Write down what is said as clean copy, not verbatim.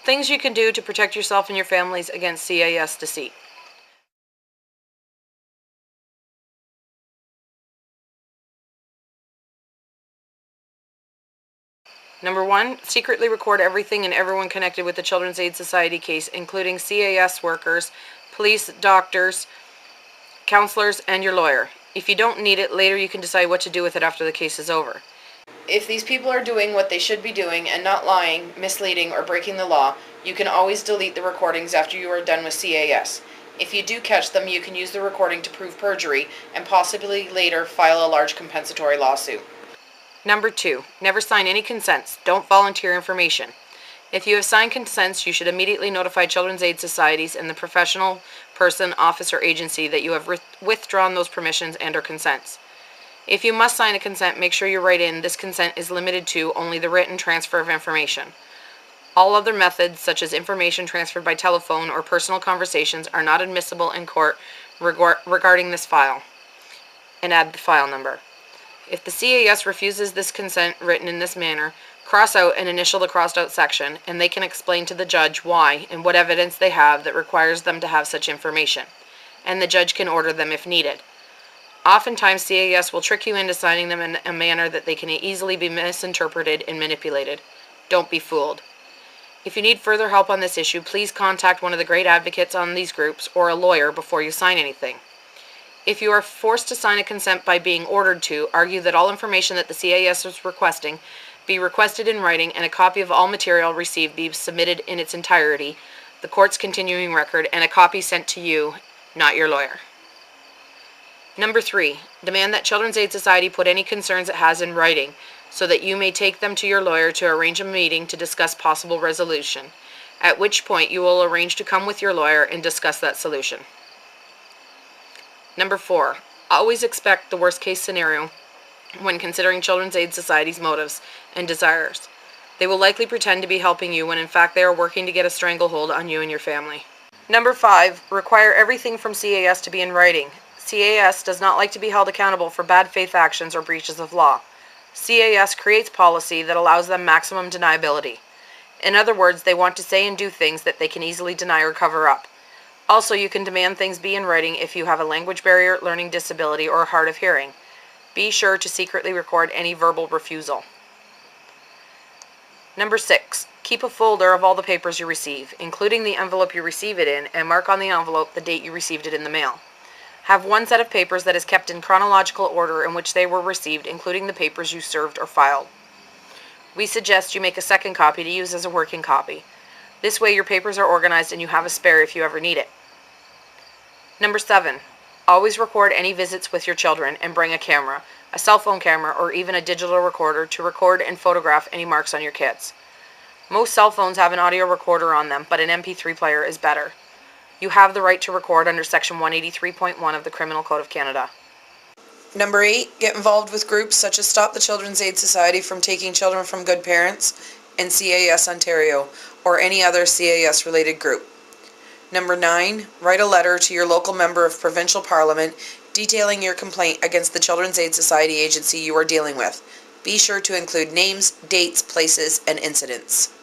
Things you can do to protect yourself and your families against CAS deceit. Number 1, secretly record everything and everyone connected with the Children's Aid Society case, including CAS workers, police, doctors, counselors, and your lawyer. If you don't need it, later you can decide what to do with it after the case is over. If these people are doing what they should be doing and not lying, misleading, or breaking the law, you can always delete the recordings after you are done with CAS. If you do catch them, you can use the recording to prove perjury and possibly later file a large compensatory lawsuit. Number 2, never sign any consents. Don't volunteer information. If you have signed consents, you should immediately notify Children's Aid Societies and the professional person, office, or agency that you have withdrawn those permissions and/or consents. If you must sign a consent, make sure you write in, "This consent is limited to only the written transfer of information. All other methods, such as information transferred by telephone or personal conversations, are not admissible in court regarding this file," and add the file number. If the CAS refuses this consent written in this manner, cross out and initial the crossed out section, and they can explain to the judge why and what evidence they have that requires them to have such information, and the judge can order them if needed. Oftentimes, CAS will trick you into signing them in a manner that they can easily be misinterpreted and manipulated. Don't be fooled. If you need further help on this issue, please contact one of the great advocates on these groups or a lawyer before you sign anything. If you are forced to sign a consent by being ordered to, argue that all information that the CAS is requesting be requested in writing and a copy of all material received be submitted in its entirety, the court's continuing record, and a copy sent to you, not your lawyer. Number 3, demand that Children's Aid Society put any concerns it has in writing so that you may take them to your lawyer to arrange a meeting to discuss possible resolution, at which point you will arrange to come with your lawyer and discuss that solution. Number 4, always expect the worst case scenario when considering Children's Aid Society's motives and desires. They will likely pretend to be helping you when in fact they are working to get a stranglehold on you and your family. Number 5, require everything from CAS to be in writing. CAS does not like to be held accountable for bad faith actions or breaches of law. CAS creates policy that allows them maximum deniability. In other words, they want to say and do things that they can easily deny or cover up. Also, you can demand things be in writing if you have a language barrier, learning disability, or hard of hearing. Be sure to secretly record any verbal refusal. Number 6, keep a folder of all the papers you receive, including the envelope you receive it in, and mark on the envelope the date you received it in the mail. Have one set of papers that is kept in chronological order in which they were received, including the papers you served or filed. We suggest you make a second copy to use as a working copy. This way your papers are organized and you have a spare if you ever need it. Number 7, always record any visits with your children and bring a camera, a cell phone camera, or even a digital recorder to record and photograph any marks on your kids. Most cell phones have an audio recorder on them, but an MP3 player is better. You have the right to record under Section 183.1 of the Criminal Code of Canada. Number 8, get involved with groups such as Stop the Children's Aid Society from Taking Children from Good Parents and CAS Ontario, or any other CAS-related group. Number 9, write a letter to your local member of provincial parliament detailing your complaint against the Children's Aid Society agency you are dealing with. Be sure to include names, dates, places, and incidents.